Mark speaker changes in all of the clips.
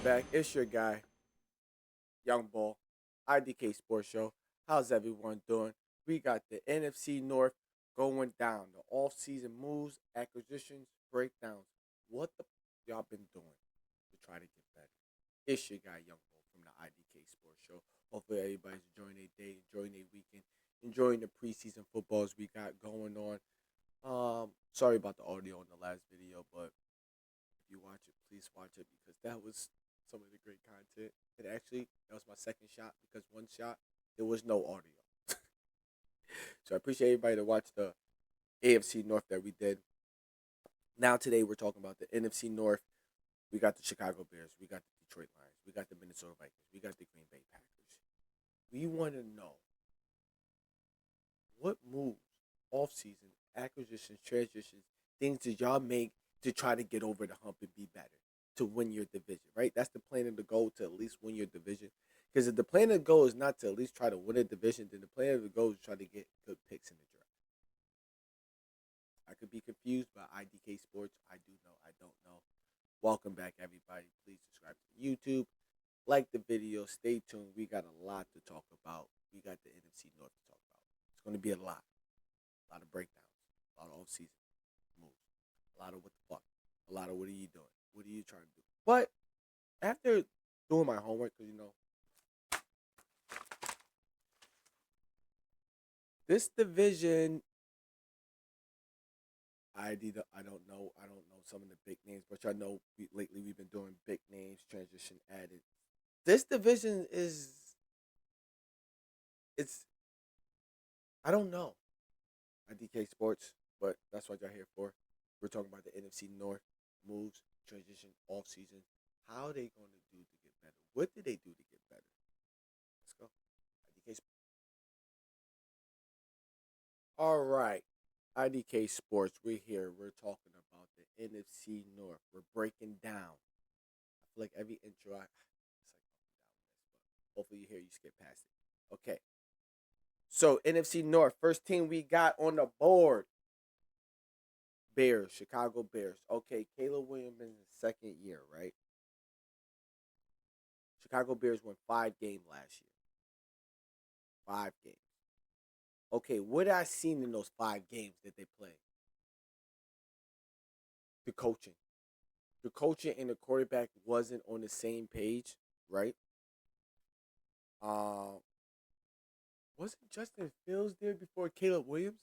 Speaker 1: Welcome back. It's your guy, Young Bull, I.D.K Sports Show. How's everyone doing? We got the NFC North going down. The off-season moves, acquisitions, breakdowns. What the y'all been doing to try to get better? It's your guy, Young Bull, from the I.D.K Sports Show. Hopefully everybody's enjoying their day, enjoying their weekend, enjoying the preseason footballs we got going on. Sorry about the audio in the last video, but if you watch it, please watch it because that was some of the great content. And actually, that was my second shot because one shot, there was no audio. So I appreciate everybody that watched the AFC North that we did. Now today we're talking about the NFC North. We got the Chicago Bears. We got the Detroit Lions. We got the Minnesota Vikings. We got the Green Bay Packers. We want to know what moves, offseason, acquisitions, transitions, things that y'all make to try to get over the hump and be better, to win your division, right? That's the plan and the goal, to at least win your division. Because if the plan and the goal is not to at least try to win a division, then the plan and the goal is to try to get good picks in the draft. I could be confused by I.D.K Sports. I do know. I don't know. Welcome back, everybody. Please subscribe to YouTube. Like the video. Stay tuned. We got a lot to talk about. We got the NFC North to talk about. It's going to be a lot. A lot of breakdowns. A lot of off-season moves. A lot of what the fuck. A lot of what are you doing? What are you trying to do? But after doing my homework, because, this division, I don't know. I don't know some of the big names, but I know lately we've been doing big names, transition added. This division it's, I don't know. I.D.K Sports, but that's what y'all here for. We're talking about the NFC North moves, transition, off season. How are they going to do to get better? What did they do to get better? Let's go. I.D.K. All right. I.D.K Sports, we're here. We're talking about the NFC North. We're breaking down. I feel like every intro, it's like up and down this, but hopefully you hear you skip past it. Okay. So NFC North, first team we got on the board. Bears, Chicago Bears. Okay, Caleb Williams in his second year, right? Chicago Bears won 5 games last year. 5 games. Okay, what I seen in those 5 games that they played? The coaching. The coaching and the quarterback wasn't on the same page, right? Wasn't Justin Fields there before Caleb Williams?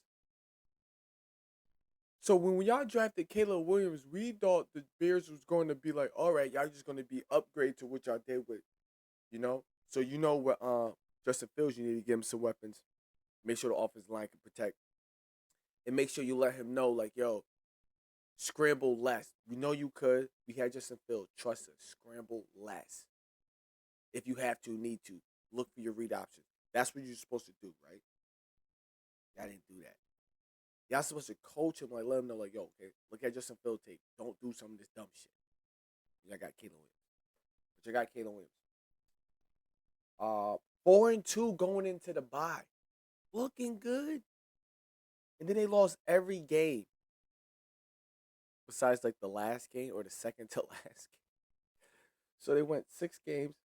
Speaker 1: So when y'all drafted Caleb Williams, we thought the Bears was going to be like, all right, y'all just going to be upgrade to what y'all did with, So what Justin Fields, you need to give him some weapons. Make sure the offensive line can protect. And make sure you let him know, like, yo, scramble less. We know you could. We had Justin Fields. Trust us. Scramble less. If you have to, need to. Look for your read options. That's what you're supposed to do, right? Y'all didn't do that. Y'all supposed to coach him, like, let him know, like, yo, okay, look at Justin Fields tape. Don't do some of this dumb shit. Y'all got Caleb Williams. But you got Caleb Williams. 4-2 going into the bye. Looking good. And then they lost every game. Besides, like, the last game or the second to last game. So they went 6 games.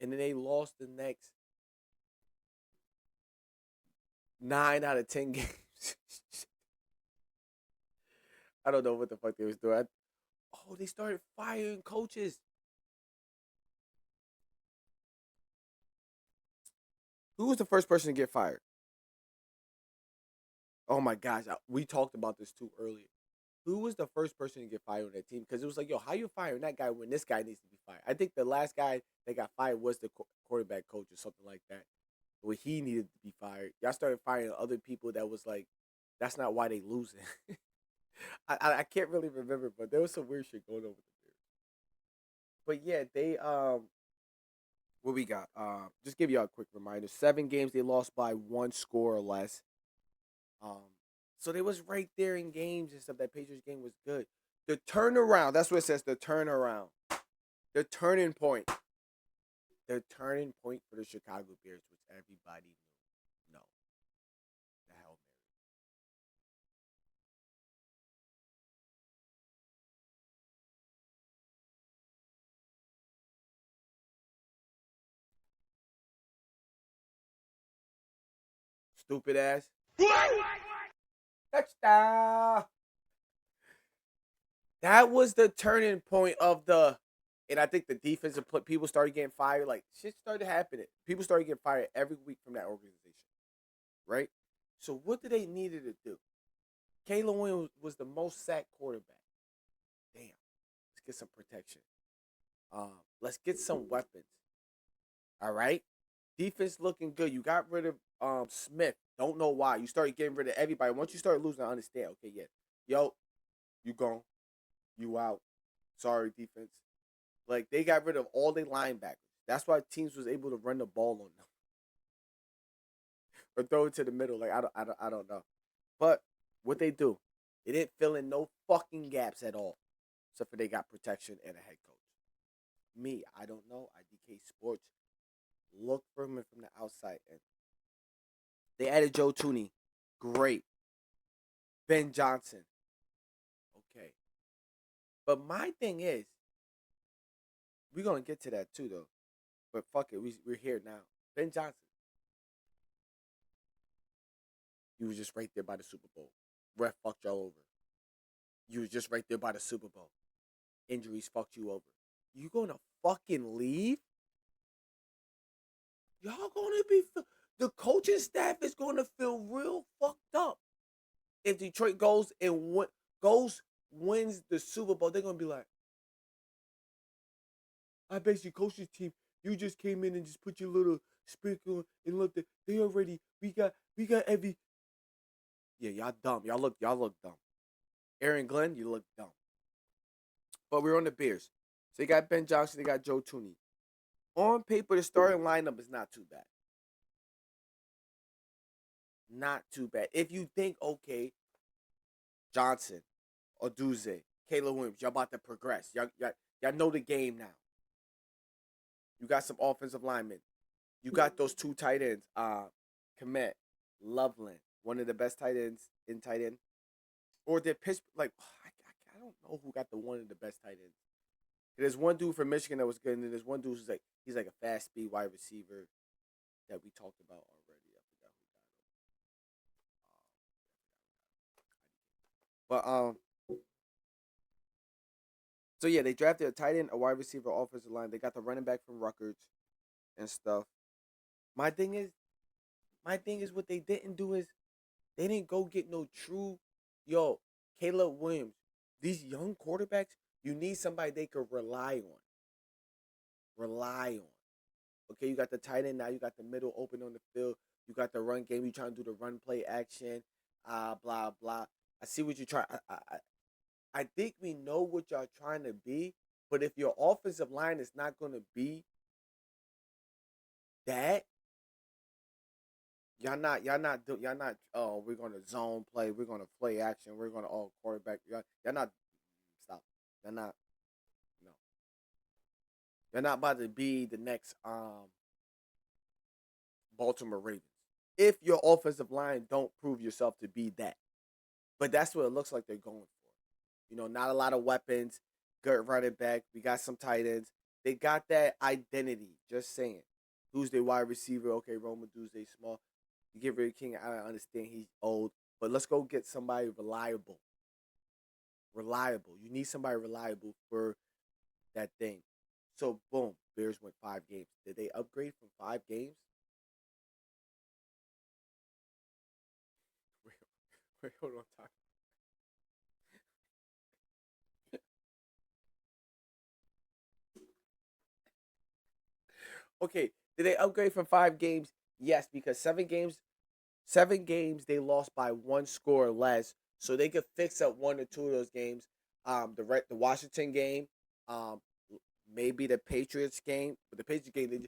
Speaker 1: And then they lost the next 9 out of 10 games. I don't know what the fuck they was doing. They started firing coaches. Who was the first person to get fired? Oh my gosh, we talked about this too earlier. Who was the first person to get fired on that team? Because it was like, yo, how you firing that guy when this guy needs to be fired? I think the last guy that got fired was the quarterback coach or something like that, where he needed to be fired. Y'all started firing other people that was like, that's not why they losing. I can't really remember, but there was some weird shit going on with the Bears. But yeah, they what we got? Just give y'all a quick reminder. 7 games they lost by 1 score or less. So they was right there in games and stuff. That Patriots game was good. The turnaround, that's what it says, the turnaround. The turning point. The turning point for the Chicago Bears, which everybody knew. No. The Hail Mary. stupid ass. Touchdown. That was the turning point of the, and I think the defensive people started getting fired. Like shit started happening. People started getting fired every week from that organization, right? So what did they needed to do? Caleb Williams was the most sacked quarterback. Damn, let's get some protection. Let's get some weapons. All right, defense looking good. You got rid of Smith. Don't know why. You started getting rid of everybody. Once you start losing, I understand. Okay, yeah, yo, you gone, you out. Sorry, defense. Like they got rid of all their linebackers. That's why teams was able to run the ball on them or throw it to the middle. Like I don't know. But what they do, they didn't fill in no fucking gaps at all, except for they got protection and a head coach. Me, I don't know. I.D.K Sports. Look for him from the outside, and they added Joe Tooney. Great. Ben Johnson. Okay. But my thing is, we're gonna get to that too, though. But fuck it, we're here now. Ben Johnson. You was just right there by the Super Bowl. Ref fucked y'all over. You was just right there by the Super Bowl. Injuries fucked you over. You gonna fucking leave? Y'all gonna be... The coaching staff is gonna feel real fucked up. If Detroit goes and wins the Super Bowl, they're gonna be like, I bet you coach this team. You just came in and just put your little sprinkle and looked at. They already... We got every... Yeah, y'all dumb. Y'all look dumb. Aaron Glenn, you look dumb. But we're on the Bears. So they got Ben Johnson, they got Joe Tooney. On paper, the starting lineup is not too bad. Not too bad. If you think, okay, Johnson, Oduze, Caleb Williams, y'all about to progress. Y'all know the game now. You got some offensive linemen. You got those two tight ends. Komet, Loveland, one of the best tight ends in tight end. Or did Pittsburgh, like, I don't know who got the one of the best tight ends. There's one dude from Michigan that was good, and then there's one dude who's like, he's like a fast speed wide receiver that we talked about already. I forgot who got him. But so yeah, they drafted a tight end, a wide receiver, offensive line. They got the running back from Rutgers and stuff. My thing is what they didn't do is they didn't go get no true, Caleb Williams. These young quarterbacks, you need somebody they could rely on. Okay, you got the tight end now. You got the middle open on the field. You got the run game. You trying to do the run play action. Blah blah. I see what you're trying. I think we know what y'all trying to be. But if your offensive line is not going to be that, y'all not. Oh, we're going to zone play. We're going to play action. We're going to all quarterback. Y'all not. Stop. You're not. No. You're not about to be the next Baltimore Ravens. If your offensive line don't prove yourself to be that. But that's what it looks like they're going for. Not a lot of weapons. Good running back. We got some tight ends. They got that identity. Just saying. Who's their wide receiver? Okay, Roma Duze small. You get rid of King. I understand he's old. But let's go get somebody reliable. You need somebody reliable for that thing. So, boom. Bears went 5 games. Did they upgrade from 5 games? Wait, hold on. Time. Okay, did they upgrade from 5 games? Yes, because 7 games they lost by 1 score or less, so they could fix up 1 or 2 of those games. The Washington game, maybe the Patriots game, but the Patriots game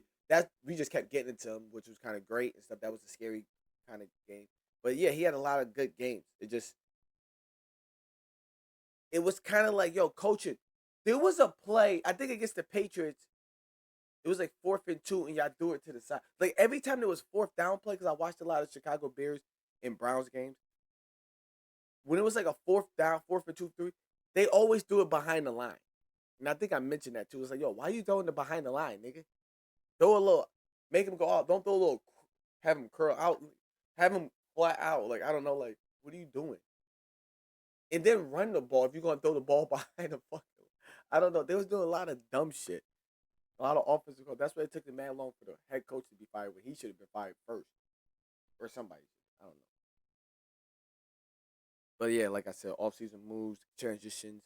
Speaker 1: we just kept getting into them, which was kind of great and stuff. That was a scary kind of game, but yeah, he had a lot of good games. It was kind of like coaching. There was a play I think against the Patriots. It was like 4th and 2, and y'all do it to the side. Like every time there was 4th down play, because I watched a lot of Chicago Bears and Browns games. When it was like a 4th down, 4th and 2, 3, they always do it behind the line. And I think I mentioned that too. It's like, why you throwing the behind the line, nigga? Throw a little, make him go out. Don't throw a little, have him curl out, Have him flat out. Like, I don't know, like, what are you doing? And then run the ball if you're gonna throw the ball behind the fuck. I don't know. They was doing a lot of dumb shit. A lot of offensive calls. That's why it took the man long for the head coach to be fired when he should have been fired first. Or somebody. I don't know. But yeah, like I said, offseason moves, transitions.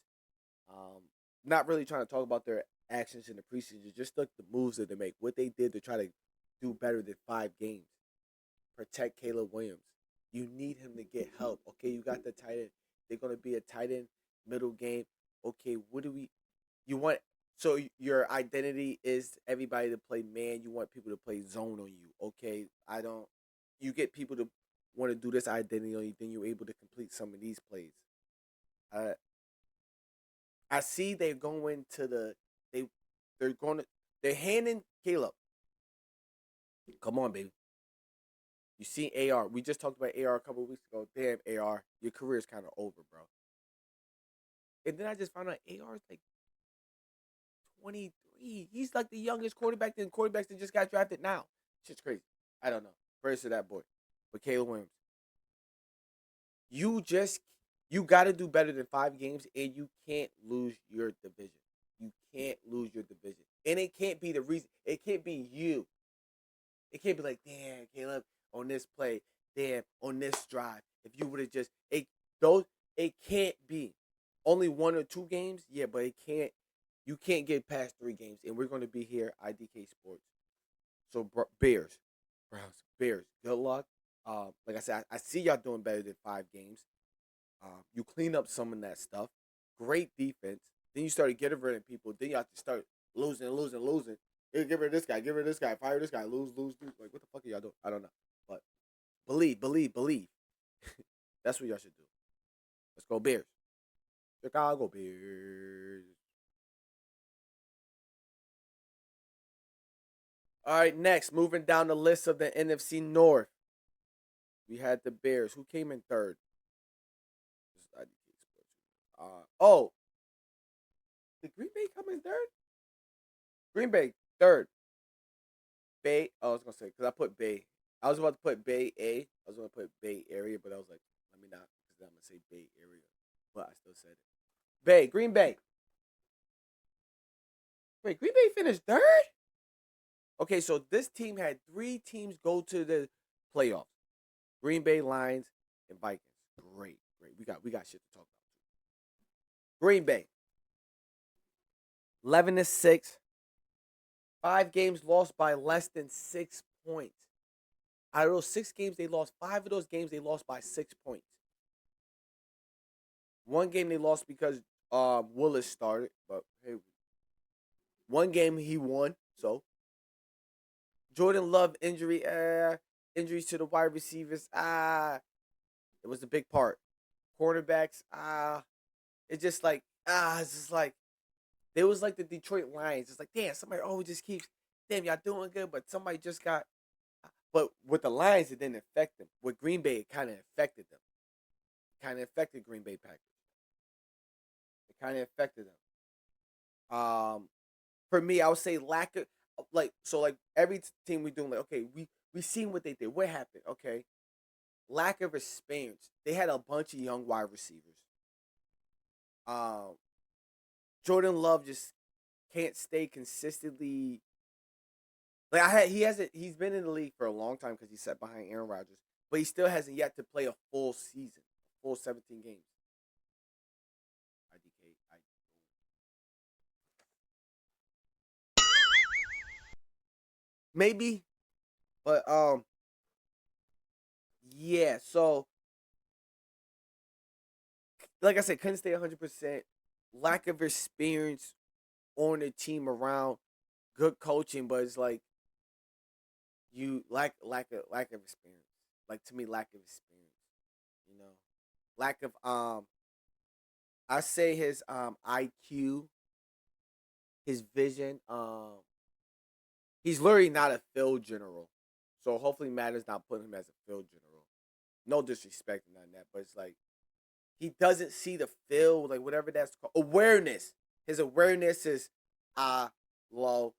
Speaker 1: Um, Not really trying to talk about their actions in the preseason, just like the moves that they make, what they did to try to do better than 5 games. Protect Caleb Williams. You need him to get help. Okay, you got the tight end. They're gonna be a tight end middle game. Okay, what do we? You want so your identity is everybody to play man. You want people to play zone on you. Okay, I don't. You get people to want to do this identity on you, then you're able to complete some of these plays. Uh, I see they're going to they they're going to they're handing Caleb. Come on, baby. You see AR. We just talked about AR a couple of weeks ago. Damn, AR, your career is kind of over, bro. And then I just found out AR is like 23. He's like the youngest quarterback than quarterbacks that just got drafted now. Shit's crazy. I don't know. Praise to that boy. But Caleb Williams, you just you got to do better than 5 games, and you can't lose your division. You can't lose your division, and it can't be the reason. It can't be you. It can't be like, damn, Caleb, on this play, damn, on this drive. If you would have just those, it can't be only 1 or 2 games. Yeah, but it can't. You can't get past 3 games, and we're going to be here, I.D.K Sports. So Bears, Browns, Bears. Good luck. Like I said, I see y'all doing better than 5 games. You clean up some of that stuff. Great defense. Then you started getting rid of people. Then you have to start losing. Hey, get rid of this guy. Get rid of this guy. Fire this guy. Lose. Like, what the fuck are y'all doing? I don't know. But believe. That's what y'all should do. Let's go Bears. Chicago Bears. All right, next, moving down the list of the NFC North, we had the Bears. Who came in third? Oh, did Green Bay come in third? Green Bay third. Bay. Oh, I was gonna say because I put Bay. I was about to put Bay A. I was gonna put Bay Area, but I was like, let me not because I'm gonna say Bay Area. But I still said it. Bay. Green Bay. Wait, Green Bay finished third? Okay, so this team had 3 teams go to the playoffs. Green Bay, Lions, and Vikings. Great. We got shit to talk about. Green Bay. 11-6. 5 games lost by less than 6 points. Out of those 6 games they lost, 5 of those games they lost by 6 points. 1 game they lost because Willis started, but hey, 1 game he won. So Jordan Love injury, injuries to the wide receivers, it was a big part. Quarterbacks, it's just like, it's just like they was like the Detroit Lions. It's like, damn, somebody always just keeps, damn, y'all doing good, but somebody just got. But with the Lions, it didn't affect them. With Green Bay, it kind of affected them. It kind of affected Green Bay Packers. It kind of affected them. For me, I would say lack of like every team we doing like okay we seen what they did. What happened? Okay, lack of experience. They had a bunch of young wide receivers. Um, Jordan Love just can't stay consistently. Like he's been in the league for a long time because he sat behind Aaron Rodgers, but he still hasn't yet to play a full season, full 17 games. I.D.K. Maybe, but yeah. So like I said, couldn't stay 100%. Lack of experience on the team around good coaching, but it's like you lack of experience. Like to me, lack of experience. You know, lack of I say his IQ, his vision. He's literally not a field general, so hopefully Matt is not putting him as a field general. No disrespect on that, but it's like he doesn't see the field, like whatever that's called. Awareness. His awareness is low.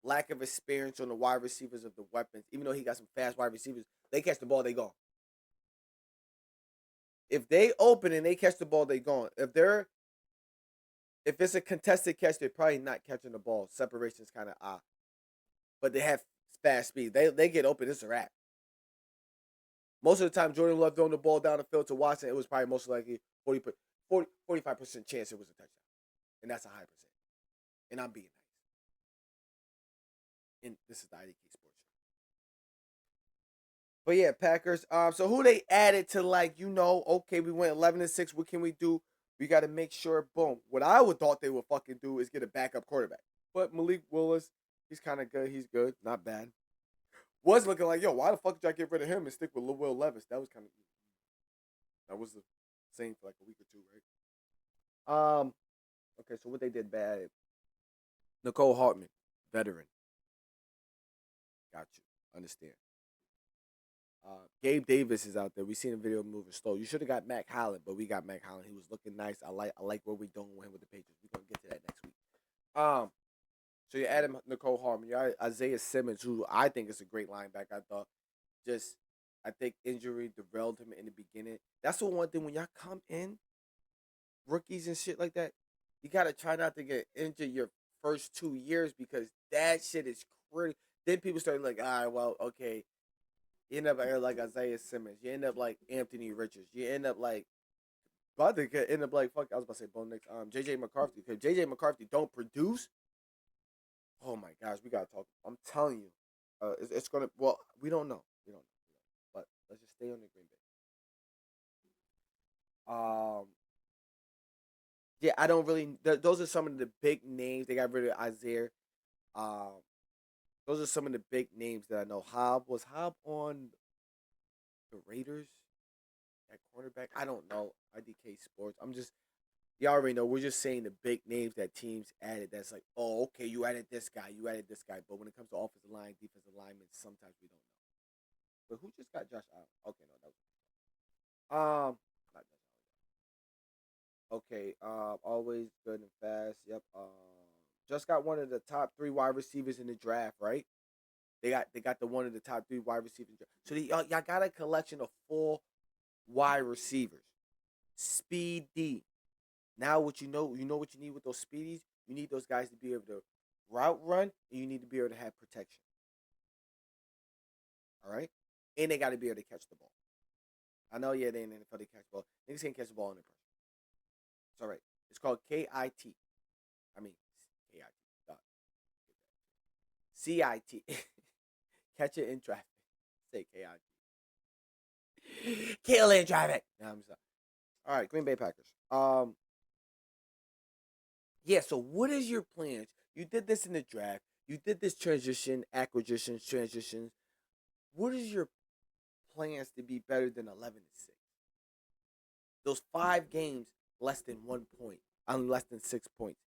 Speaker 1: Lack of experience on the wide receivers of the weapons. Even though he got some fast wide receivers, they catch the ball, they go. If they open and they catch the ball, they gone. If it's a contested catch, they're probably not catching the ball. Separation's kind of odd, but they have fast speed. They get open, it's a wrap. Most of the time, Jordan Love throwing the ball down the field to Watson, it was probably most likely 45% chance it was a touchdown, and that's a high percent. And I'm being nice. And this is the I.D.K Sports Show. But yeah, Packers. So who they added to, like, okay, we went 11-6. What can we do? We got to make sure. Boom. What I would thought they would fucking do is get a backup quarterback. But Malik Willis, he's kind of good. He's good, not bad. Was looking like, yo, why the fuck did I get rid of him and stick with Will Levis? That was kind of, that was the same for like a week or two, right? Okay, so what they did bad. Nicole Hartman, veteran. Got you. Understand. Gabe Davis is out there. We seen a video moving slow. You should have got Mac Holland, but we got Mac Holland. He was looking nice. I like what we're doing with him with the Patriots. We're gonna get to that next week. So you added Nicole Hartman. You added Isaiah Simmons, who I think is a great linebacker. I think injury derailed him in the beginning. That's the one thing when y'all come in, rookies and shit like that, you gotta try not to get injured your first 2 years because that shit is crazy. Then people start like, all right, well, okay. You end up like Isaiah Simmons. You end up like Anthony Richards. You end up like fuck. I was about to say Bo Nix. JJ McCarthy. Because JJ McCarthy don't produce. Oh my gosh, we gotta talk. I'm telling you, it's gonna. Well, we don't know. But let's just stay on the Green Bay. Yeah, I don't really. Those are some of the big names. They got rid of Isaiah. Those are some of the big names that I know. Was Hobb on the Raiders at cornerback? I don't know. I.D.K Sports. Y'all already know. We're just saying the big names that teams added. That's like, oh, okay, you added this guy, you added this guy. But when it comes to offensive line, defensive linemen, sometimes we don't know. But who just got Josh Allen? Okay, no, that was not Josh Allen. Okay, always good and fast. Yep. Just got one of the top 3 wide receivers in the draft, right? They got the one of the top 3 wide receivers. So y'all got a collection of 4 wide receivers. Speedy. Now what you know what you need with those speedies? You need those guys to be able to route run, and you need to be able to have protection. All right? And they got to be able to catch the ball. I know, yeah, they ain't in the NFL, they catch the ball. Niggas can't catch the ball under pressure. It's all right. It's called KIT. I mean, KIT. CIT. Catch it in traffic. Say KIT. Kill in traffic. No, I'm sorry. All right, Green Bay Packers. Yeah, so what is your plans? You did this in the draft. You did this transitions. What is your plans to be better than 11-6? Those 5 games, less than 1 point, less than 6 points.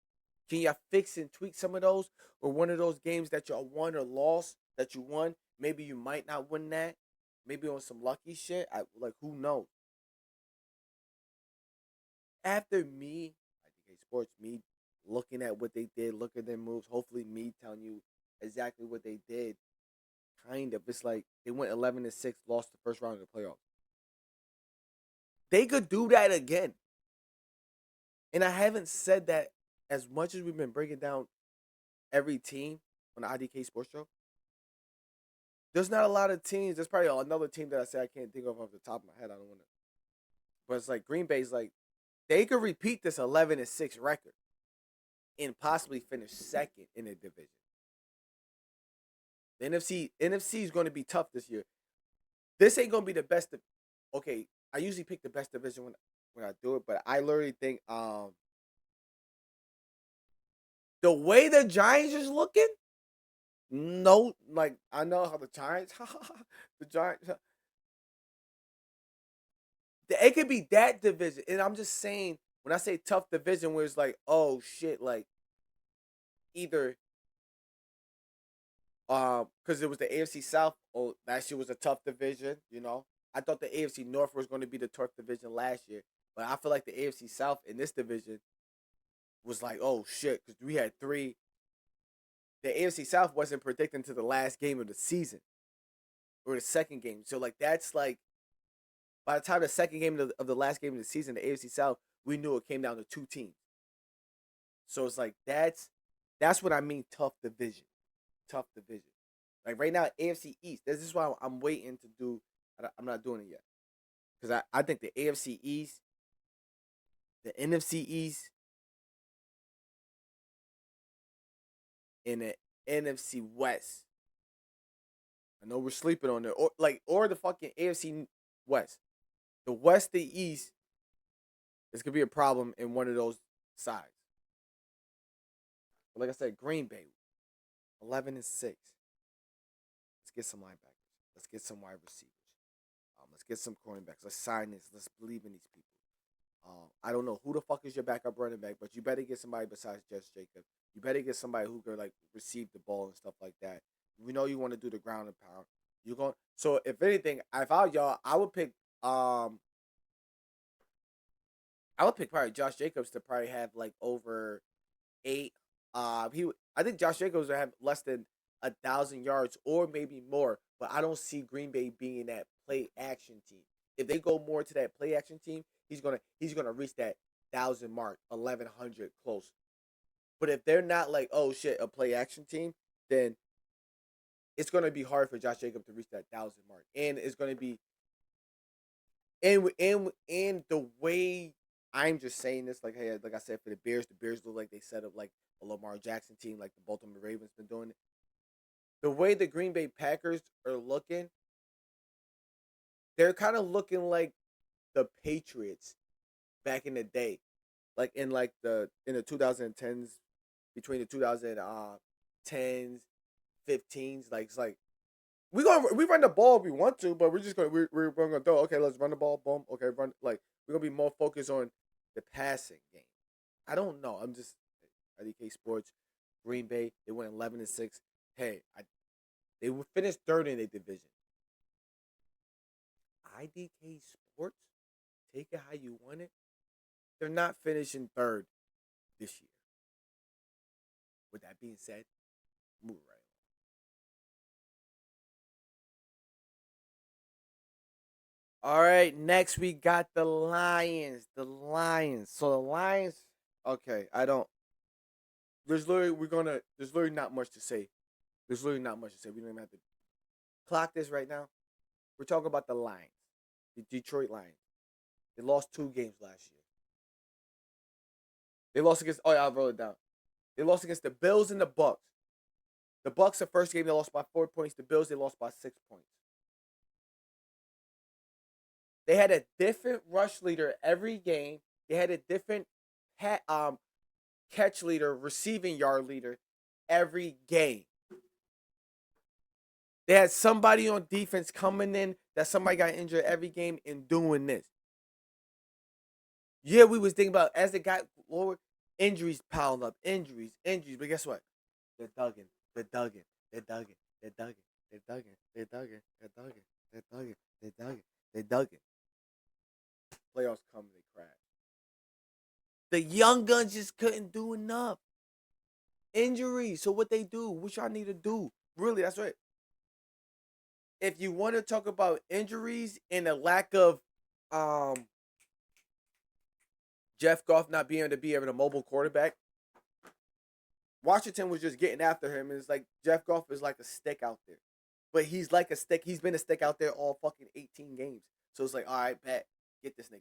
Speaker 1: Can you fix and tweak some of those? Or one of those games that you won or lost that you won, maybe you might not win that. Maybe on some lucky shit. Who knows? After me, I.D.K Sports, me looking at what they did, look at their moves, hopefully me telling you exactly what they did. Kind of. It's like they went 11-6, lost the first round of the playoffs. They could do that again. And I haven't said that as much as we've been breaking down every team on the I.D.K Sports Show. There's not a lot of teams. There's probably another team that I say I can't think of off the top of my head. I don't want to. But it's like Green Bay's like, they could repeat this 11-6 record and possibly finish second in the division. The NFC is going to be tough this year. This ain't going to be the best. Okay, I usually pick the best division when I do it, but I literally think the way the Giants is looking, no, like I know how the Giants, the Giants, it could be that division, and I'm just saying when I say tough division, where it's like, oh shit, like either because it was the AFC South. Oh, last year was a tough division. I thought the AFC North was going to be the tough division last year, but I feel like the AFC South in this division was like, oh shit, because we had 3. The AFC South wasn't predicting to the last game of the season or the second game, so like that's like By the time the second game of the last game of the season, the AFC South, we knew it came down to 2 teams. So it's like that's what I mean. Tough division. Tough division. Like right now, AFC East. This is why I'm waiting to do. I'm not doing it yet because I think the AFC East, the NFC East, and the NFC West. I know we're sleeping on it, or the fucking AFC West. The West, the East, is gonna be a problem in one of those sides. But like I said, Green Bay, 11-6. Let's get some linebackers. Let's get some wide receivers. Let's get some cornerbacks. Let's sign this. Let's believe in these people. I don't know who the fuck is your backup running back, but you better get somebody besides Josh Jacobs. You better get somebody who can like receive the ball and stuff like that. We know you want to do the ground and pound. You're going. So if anything, if I was y'all, I would pick probably Josh Jacobs to probably have like over 8. I think Josh Jacobs would have less than 1,000 yards or maybe more, but I don't see Green Bay being that play action team. If they go more to that play action team, he's gonna reach that 1,000 mark, 1,100 close. But if they're not like, oh shit, a play action team, then it's gonna be hard for Josh Jacobs to reach that 1,000 mark, and it's gonna be and the way I'm just saying this, like hey, like I said, for the Bears look like they set up like a Lamar Jackson team, like the Baltimore Ravens been doing it. The way the Green Bay Packers are looking, they're kind of looking like the Patriots back in the day, like in the 2010s, between the 2010s, 15s. Like it's like we run the ball if we want to, but we're gonna go. Okay, let's run the ball. Boom. Okay, run like we're gonna be more focused on the passing game. I don't know. I'm just I.D.K Sports, Green Bay. They went 11-6. Hey, they would finish third in their division. I.D.K Sports, take it how you want it. They're not finishing third this year. With that being said, move right on. All right, next we got the Lions. The Lions. So the Lions. Okay, I don't. There's literally not much to say. There's literally not much to say. We don't even have to clock this right now. We're talking about the Lions, the Detroit Lions. They lost 2 games last year. They lost against. Oh yeah, I wrote it down. They lost against the Bills and the Bucks. The Bucks, the first game, they lost by 4 points. The Bills, they lost by 6 points. They had a different rush leader every game. They had a different catch leader, receiving yard leader every game. They had somebody on defense coming in that somebody got injured every game and doing this. Yeah, we was thinking about as they got lower, injuries piled up, injuries. But guess what? They're dugging. They're dugging. They're dugging. They're dugging. They're dugging. They're dugging. They're dugging. They're dugging. They're dugging. They're dugging. Playoffs come, they crash. The young guns just couldn't do enough. Injuries. So what they do? What y'all need to do? Really, that's right. If you want to talk about injuries and the lack of Jeff Goff not being able to be able to mobile quarterback, Washington was just getting after him, and it's like Jeff Goff is like a stick out there. But he's like a stick. He's been a stick out there all fucking 18 games. So it's like, all right, bet. Get this nigga.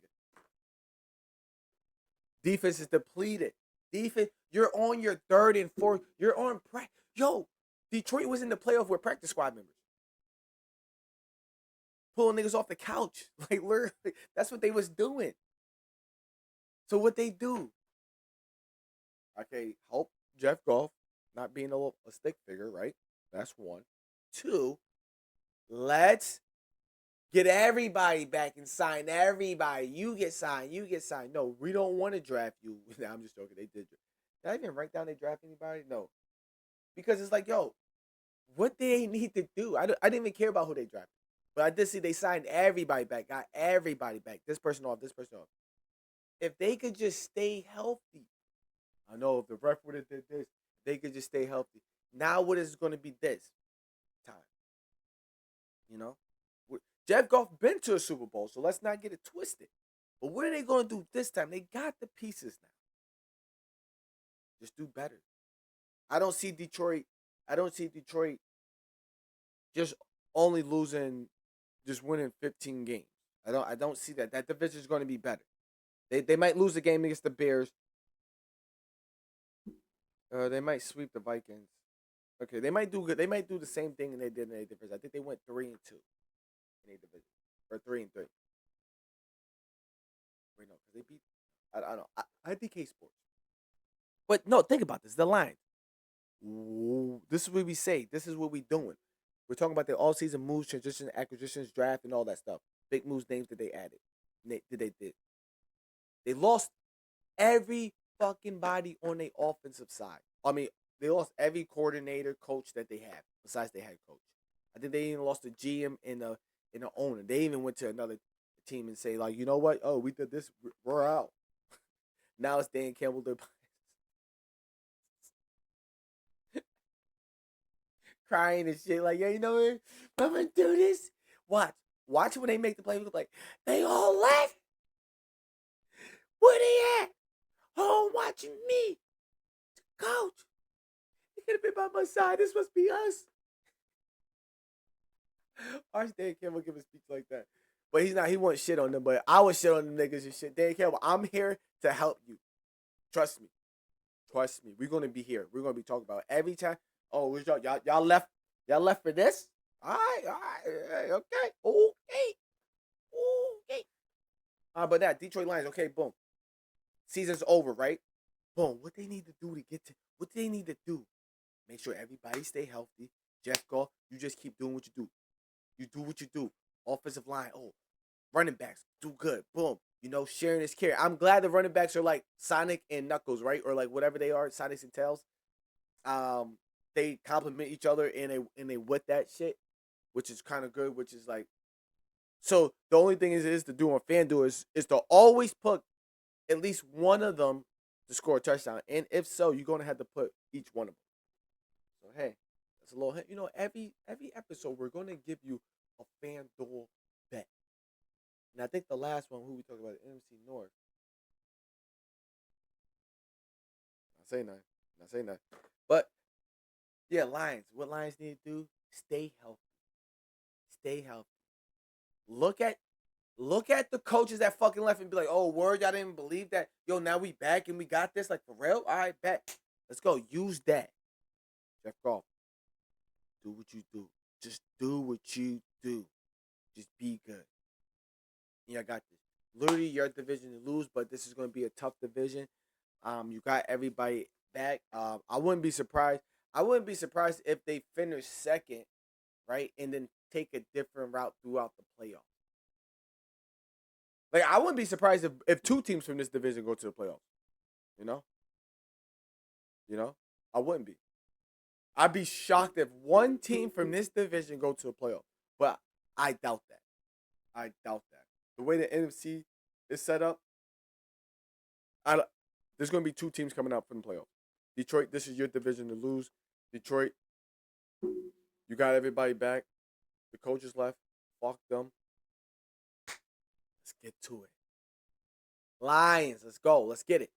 Speaker 1: Defense is depleted. Defense, you're on your third and fourth. You're on practice. Yo, Detroit was in the playoff with practice squad members. Pulling niggas off the couch. Like, literally, that's what they was doing. So what they do? Okay, help Jeff Goff not being a stick figure, right? That's one. 2, let's get everybody back and sign everybody. You get signed. You get signed. No, we don't want to draft you. I'm just joking. They did. Did I even write down they draft anybody? No. Because it's like, yo, what they need to do? I didn't even care about who they drafted. But I did see they signed everybody back. Got everybody back. This person off. This person off. If they could just stay healthy. I know if the ref would have did this, they could just stay healthy. Now what is going to be this time? You know? Jeff Goff been to a Super Bowl, so let's not get it twisted. But what are they going to do this time? They got the pieces now. Just do better. I don't see Detroit. I don't see Detroit just only losing, just winning 15 games. I don't see that. That division is going to be better. They might lose a game against the Bears. They might sweep the Vikings. Okay, they might do good. They might do the same thing they did in their division. I think they went 3-2 in their division, or 3-3. Wait, no, because they beat. I don't know. I.D.K Sports. But no, think about this. The Lions. Ooh, this is what we say. This is what we doing. We're talking about the all-season moves, transitions, acquisitions, draft, and all that stuff. Big moves, names that they added. They did. They lost every fucking body on the offensive side. I mean, they lost every coordinator, coach that they have, besides their head coach. I think they even lost the GM and the owner. They even went to another team and say, like, you know what? Oh, we did this. We're out. Now it's Dan Campbell. Crying and shit. Like, yeah, you know what? I'm going to do this. Watch when they make the play. Look like, they all left. Where they at? Home watching me. Coach, you could have been by my side. This must be us. Watch Dan Campbell give a speech like that. But he's not. He won't shit on them. But I would shit on them niggas and shit. Dan Campbell, I'm here to help you. Trust me. Trust me. We're going to be here. We're going to be talking about it every time. Oh, where's y'all? Y'all left. Y'all left for this? All right. Okay. But that Detroit Lions. Okay, boom. Season's over, right? Boom. What they need to do to get to? What do they need to do? Make sure everybody stay healthy. Jeff Goff, you just keep doing what you do. You do what you do. Offensive line, running backs, do good. Boom. You know, sharing his care. I'm glad the running backs are like Sonic and Knuckles, right? Or like whatever they are, Sonics and Tails. They complement each other and they with that shit, which is kind of good, which is like, so the only thing is to do on FanDuel is to always put at least one of them to score a touchdown. And if so, you're gonna have to put each one of them. So hey, that's a little hint. You know, every episode we're gonna give you a FanDuel bet. And I think the last one, who we talked about, NFC North. Not say nothing. But yeah, Lions. What Lions need to do? Stay healthy. Stay healthy. Look at the coaches that fucking left and be like, oh, word, y'all didn't believe that. Yo, now we back and we got this. Like, for real? All right, bet. Let's go. Use that. Jeff Goff. Do what you do. Just do what you do. Just be good. Yeah, I got this. Literally, your division to lose, but this is going to be a tough division. You got everybody back. I wouldn't be surprised. I wouldn't be surprised if they finish second, right, and then take a different route throughout the playoffs. Like, I wouldn't be surprised if two teams from this division go to the playoffs. You know? I wouldn't be. I'd be shocked if one team from this division go to the playoffs. But I doubt that. The way the NFC is set up, there's going to be two teams coming out from the playoffs. Detroit, this is your division to lose. Detroit, you got everybody back. The coaches left. Fuck them. Let's get to it. Lions, let's go. Let's get it.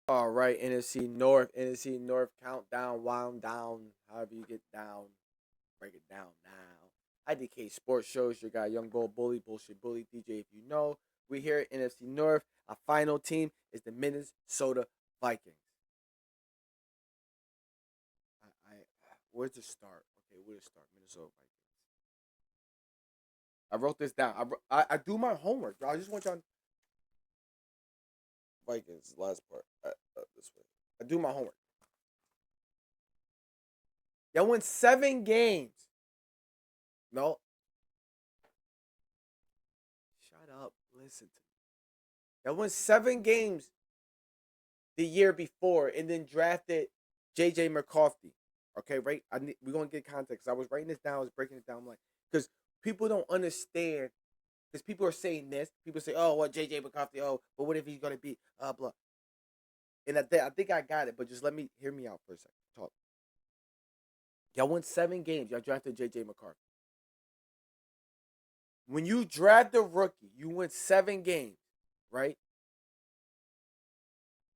Speaker 1: All right, NFC North countdown, wound down, however you get down, break it down now. I.D.K Sports Shows, your guy, Young Bull Bully, Bullshit Bully, DJ, if you know. We here at NFC North. Our final team is the Minnesota Vikings. Where's the start? Okay, where's the start? Minnesota Vikings. I wrote this down. I do my homework, bro. I just want y'all. Vikings, last part. This way. I do my homework. Y'all won 7 games. No. Shut up. Listen to me. Y'all won 7 games the year before and then drafted J.J. McCarthy. Okay, right? We're going to get context. I was writing this down. I was breaking it down. I'm like, because people don't understand. Because people are saying this. People say, oh, what, J.J. McCarthy? Oh, but what if he's going to be, blah. And I think I got it, but just hear me out for a second. Talk. Y'all won 7 games. Y'all drafted J.J. McCarthy. When you draft a rookie, you win 7 games, right?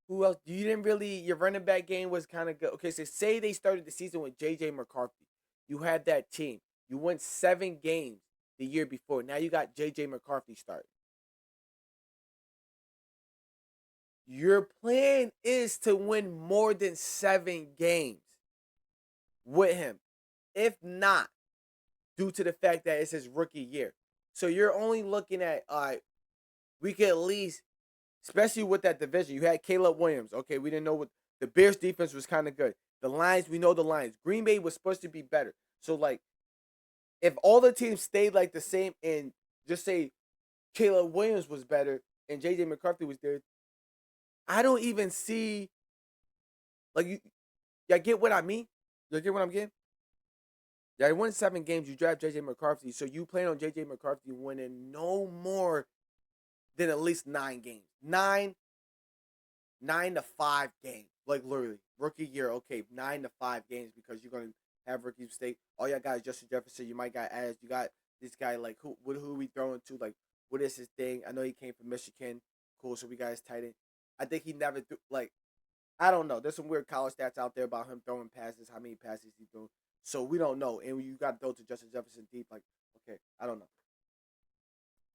Speaker 1: Who else? You didn't really. Your running back game was kind of good. Okay, so say they started the season with J.J. McCarthy. You had that team. You won 7 games the year before. Now you got J.J. McCarthy starting. Your plan is to win more than 7 games with him. If not, due to the fact that it's his rookie year. So you're only looking at, we could at least, especially with that division, you had Caleb Williams. Okay, we didn't know what the Bears defense was kind of good. The Lions, we know the Lions. Green Bay was supposed to be better. So, like, if all the teams stayed like the same and just say Caleb Williams was better and JJ McCarthy was there, I don't even see, like, y'all get what I mean? You get what I'm getting? Yeah, you won 7 games. You draft JJ McCarthy, so you plan on JJ McCarthy winning no more than at least 9 games. 9 to 5 games. Like literally, rookie year, okay, 9 to 5 games because you're gonna have rookie mistake. All y'all got is Justin Jefferson. You might got Adams. You got this guy like who we throwing to? Like, what is his thing? I know he came from Michigan. Cool, so we got his tight end. I think he never threw like I don't know. There's some weird college stats out there about him throwing passes, how many passes he threw. So we don't know. And you got to throw to Justin Jefferson deep. Like, okay, I don't know.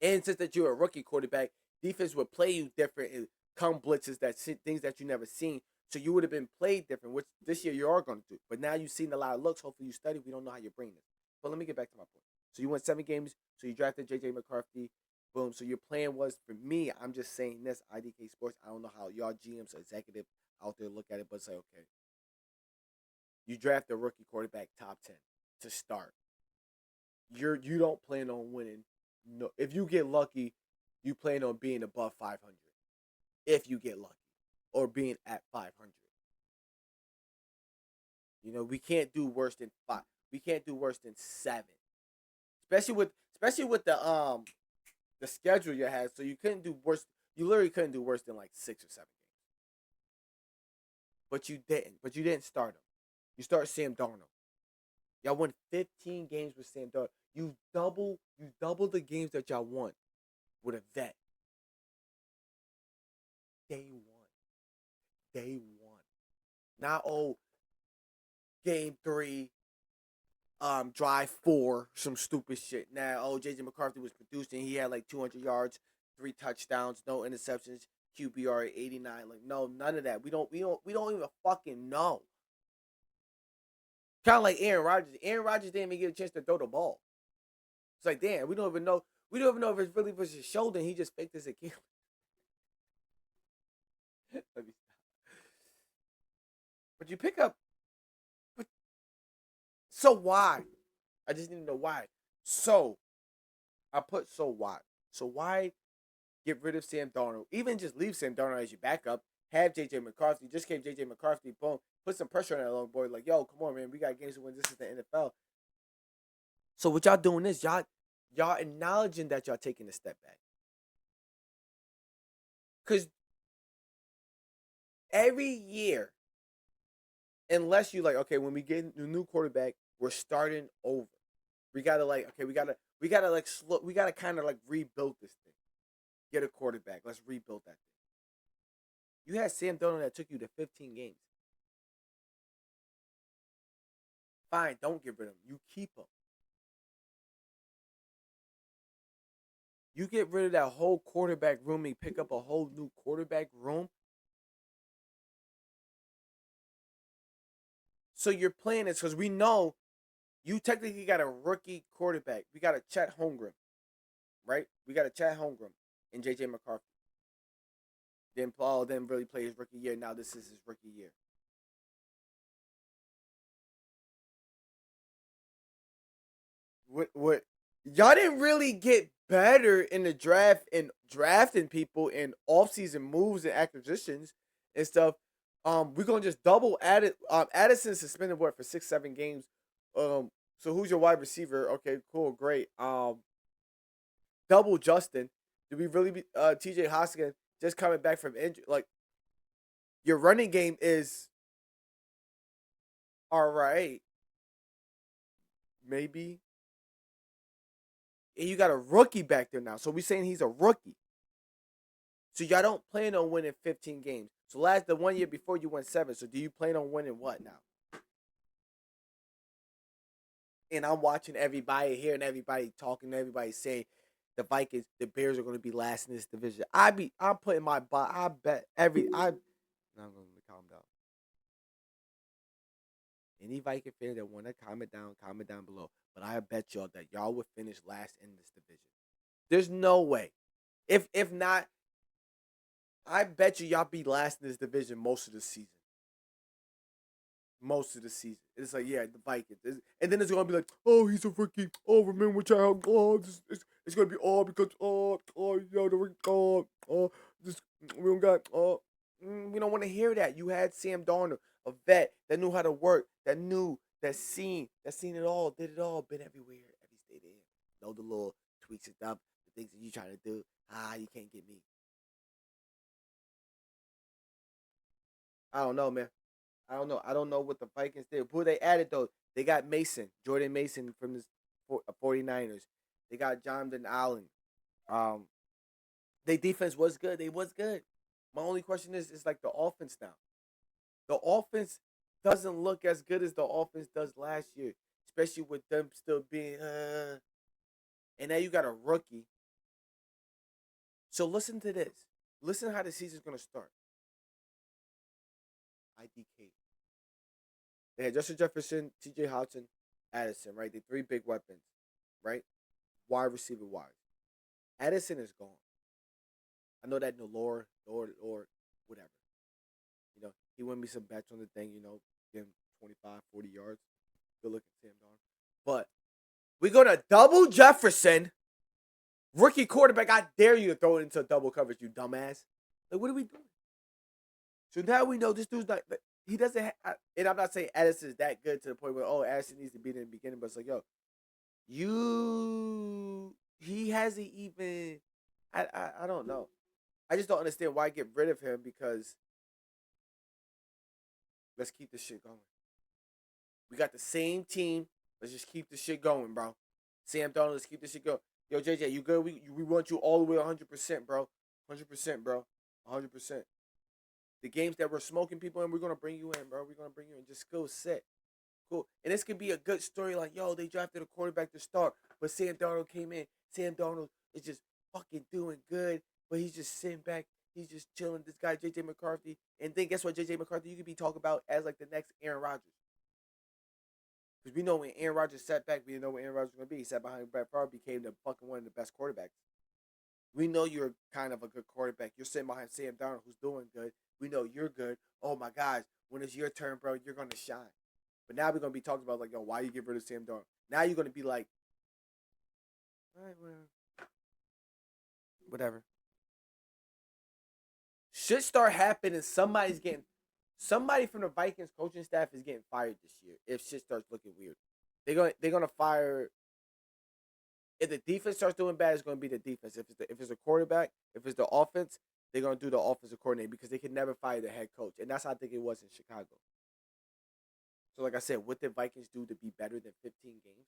Speaker 1: And since that you're a rookie quarterback, defense would play you different and come blitzes things that you never seen. So you would have been played different, which this year you are going to do. But now you've seen a lot of looks. Hopefully you study. We don't know how you're bringing this. But let me get back to my point. So you won 7 games. So you drafted J.J. McCarthy. Boom. So your plan was for me. I'm just saying this. I.D.K. Sports. I don't know how y'all GMs, executive out there look at it, but say okay. You draft a rookie quarterback top 10 to start. You don't plan on winning. No, if you get lucky, you plan on being above 500. If you get lucky, or being at 500. We can't do worse than 5. We can't do worse than 7. Especially with the schedule you had. So you couldn't do worse. You literally couldn't do worse than like 6 or 7 games. But you didn't. But you didn't start him. You start Sam Darnold. Y'all won 15 games with Sam Darnold. You double the games that y'all won with a vet. Day one. Day one. Not game 3, drive 4, some stupid shit. Now, JJ McCarthy was producing. He had like 200 yards, 3 touchdowns, no interceptions, QBR at 89. Like, no, none of that. We don't even fucking know. Kind of like Aaron Rodgers. Aaron Rodgers didn't even get a chance to throw the ball. It's like, damn, we don't even know. We don't even know if it really was his shoulder and he just faked his Achilles. But you pick up. But, so why? I just need to know why. So, I put so why. So why get rid of Sam Darnold? Even just leave Sam Darnold as your backup. Have J.J. McCarthy. Just gave J.J. McCarthy, boom. Put some pressure on that long boy. Like, yo, come on, man. We got games to win. This is the NFL. So what y'all doing is y'all acknowledging that y'all taking a step back. Because every year, unless you like, okay, when we get a new quarterback, we're starting over. We gotta like, okay, we gotta like slow, we gotta kind of like rebuild this thing. Get a quarterback. Let's rebuild that thing. You had Sam Darnold that took you to 15 games. Fine, don't get rid of him. You keep him. You get rid of that whole quarterback room and pick up a whole new quarterback room. So your plan is because we know you technically got a rookie quarterback. We got a Chet Holmgren, right? We got a Chet Holmgren and JJ McCarthy. Then Paul didn't really play his rookie year. Now this is his rookie year. What y'all didn't really get better in the draft and drafting people and offseason moves and acquisitions and stuff. We're gonna just double Addison suspended what for 6-7 games. So who's your wide receiver? Okay, cool, great. Double Justin. Do we really be TJ Hoskins just coming back from injury? Like your running game is all right. maybe. And you got a rookie back there now. So we saying he's a rookie. So y'all don't plan on winning 15 games. So the 1 year before you won 7. So do you plan on winning what now? And I'm watching everybody, hearing everybody talking, everybody saying the Vikings, the Bears are going to be last in this division. I'm putting my butt. I bet now I'm going to calm down. Any Viking fan that want to comment down below. But I bet y'all that y'all would finish last in this division. There's no way. If not, I bet y'all be last in this division most of the season. Most of the season. It's like, yeah, the Vikings. And then it's going to be like, oh, he's a rookie. Oh, remember child. Oh, it's going to be all because, we don't got, we don't want to hear that. You had Sam Darnold, a vet that knew how to work, that seen it all, did it all, been everywhere, every state in. Know the little tweaks and stuff, the things that you trying to do. You can't get me. I don't know, man. I don't know. I don't know what the Vikings did. Who they added, though? They got Jordan Mason from the 49ers. They got Jonathan Allen. Their defense was good. They was good. My only question is like the offense now. The offense doesn't look as good as the offense does last year, especially with them still being. And now you got a rookie. So listen to this. Listen how the season's gonna start. I.D.K. They had Justin Jefferson, T.J. Hudson, Addison, right? The 3 big weapons, right? Wide receiver wise. Addison is gone. I know that Lord, whatever. You know, he won me some bets on the thing, give him 25, 40 yards. Good looking Sam Darnold. But we're going to double Jefferson. Rookie quarterback, I dare you to throw it into double coverage, you dumbass. Like, what are we doing? So now we know this dude's not, he doesn't and I'm not saying Addison is that good to the point where, Addison needs to be there in the beginning, but it's like, he hasn't even, I don't know. I just don't understand why get rid of him because let's keep this shit going. We got the same team. Let's just keep this shit going, bro. Sam Darnold, let's keep this shit going. Yo, JJ, you good? We want you all the way 100%, bro. 100%, bro. 100%. The games that we're smoking people in, we're going to bring you in, bro. We're going to bring you in. Just go sit. Cool. And this could be a good story like, they drafted a quarterback to start, but Sam Darnold came in. Sam Darnold is just fucking doing good, but he's just sitting back. He's just chilling. This guy, J.J. McCarthy. And then guess what, J.J. McCarthy, you could be talking about as like the next Aaron Rodgers. Because we know when Aaron Rodgers sat back, we didn't know what Aaron Rodgers was going to be. He sat behind Brett Favre, became the fucking one of the best quarterbacks. We know you're kind of a good quarterback. You're sitting behind Sam Darnold, who's doing good. We know you're good. Oh, my gosh. When it's your turn, bro, you're going to shine. But now we're going to be talking about, like, why you get rid of Sam Darnold? Now you're going to be like, all right, well, whatever. Shit start happening. Somebody from the Vikings coaching staff is getting fired this year if shit starts looking weird. They're gonna fire. If the defense starts doing bad, it's gonna be the defense. If it's a quarterback, if it's the offense, they're gonna do the offensive coordinator because they can never fire the head coach, and that's how I think it was in Chicago. So, like I said, what did Vikings do to be better than 15 games?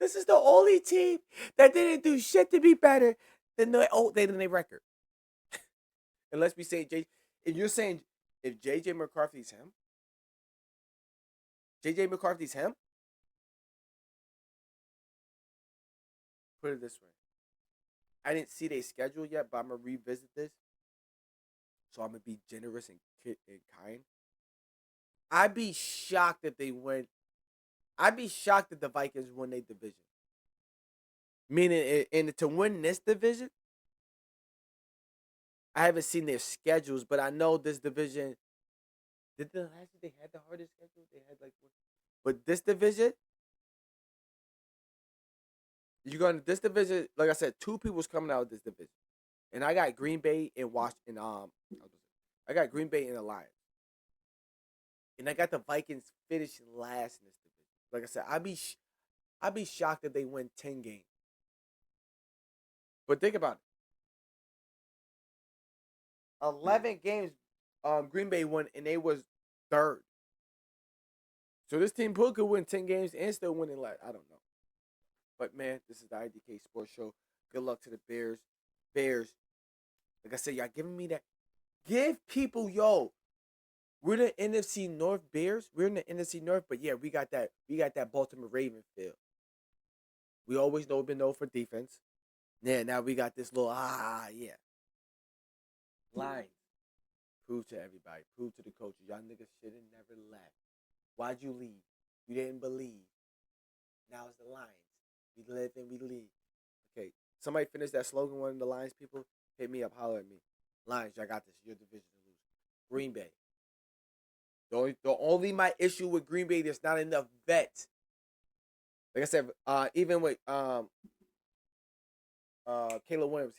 Speaker 1: This is the only team that didn't do shit to be better than their record. And let's be saying, if you're saying if J.J. McCarthy's him, put it this way. I didn't see their schedule yet, but I'm going to revisit this. So I'm going to be generous and kind. I'd be shocked if they win. I'd be shocked if the Vikings win their division. Meaning, to win this division, I haven't seen their schedules, but I know this division. Did the last year they had the hardest schedule? They had like, but this division, this division. Like I said, 2 people's coming out of this division, and I got Green Bay and Washington. I got Green Bay and the Lions, and I got the Vikings finishing last in this division. Like I said, I'd be shocked if they win 10 games. But think about it. 11 games Green Bay won, and they was third. So this team could win 10 games and still winning like I don't know. But man, this is the I.D.K Sports Show. Good luck to the Bears. Bears, like I said, y'all giving me that. Give people, yo. We're the NFC North Bears. We're in the NFC North, but yeah, we got that. We got that Baltimore Ravens feel. We always been known for defense. Yeah, now we got this little yeah. Lions. Prove to everybody. Prove to the coaches. Y'all niggas should have never left. Why'd you leave? You didn't believe. Now it's the Lions. We live and we lead. Okay. Somebody finish that slogan, one of the Lions people. Hit me up, holler at me. Lions, y'all got this. Your division to lose. Green Bay. The only my issue with Green Bay, there's not enough vets. Like I said, even with Caleb Williams,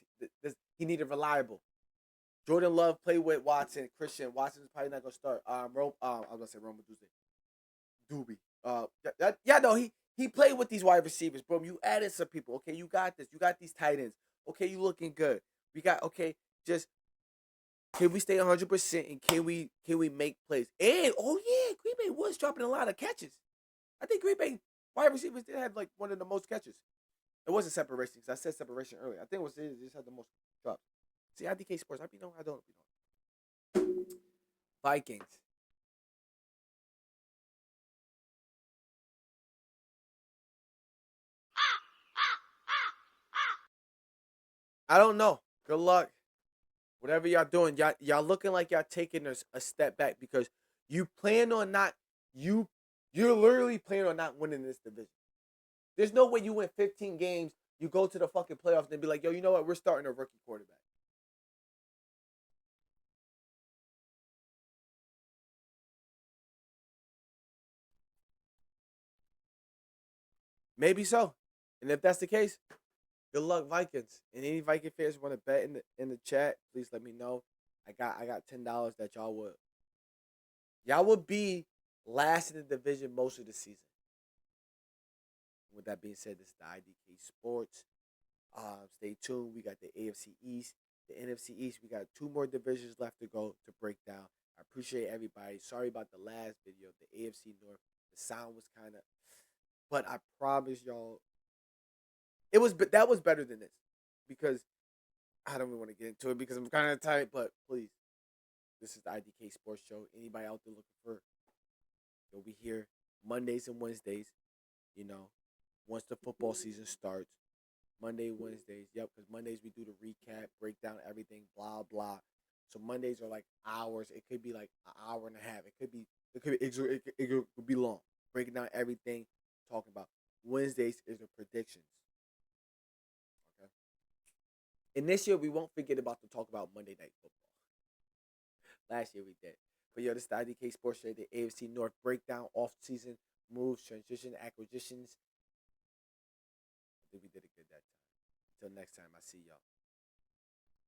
Speaker 1: he needed reliable. Jordan Love played with Watson, Christian. Watson's probably not gonna start. I was gonna say Rome Doobie. No, he played with these wide receivers, bro. You added some people. Okay, you got this. You got these tight ends. Okay, you looking good. We got just can we stay 100% and can we make plays? And Green Bay was dropping a lot of catches. I think Green Bay wide receivers did have like one of the most catches. It wasn't separation because I said separation earlier. I think they just had the most drops. See, I.D.K Sports. I don't. Vikings. I don't know. Good luck. Whatever y'all doing, y'all looking like y'all taking a step back because you plan on not you're literally planning on not winning this division. There's no way you win 15 games, you go to the fucking playoffs and be like, yo, you know what? We're starting a rookie quarterback. Maybe so. And if that's the case, good luck, Vikings. And any Viking fans want to bet in the chat, please let me know. I got $10 that y'all will be last in the division most of the season. With that being said, this is the I.D.K Sports. Stay tuned. We got the AFC East, the NFC East. We got 2 more divisions left to go to break down. I appreciate everybody. Sorry about the last video, the AFC North. The sound was kind of, but I promise y'all, that was better than this because I don't even want to get into it because I'm kind of tired. But please, this is the I.D.K Sports Show. Anybody out there looking for, you'll be here Mondays and Wednesdays. You know, once the football season starts. Monday, Wednesdays. Yep, because Mondays we do the recap, break down everything, blah blah. So Mondays are like hours. It could be like an hour and a half. It could be long. Breaking down everything, talking about. Wednesdays is the predictions. Okay. And this year we won't forget about to talk about Monday Night Football. Last year we did. But yo, this is the I.D.K Sports Show, the AFC North breakdown, off-season moves, transition, acquisitions. I think we did a good that time. Until next time, I see y'all.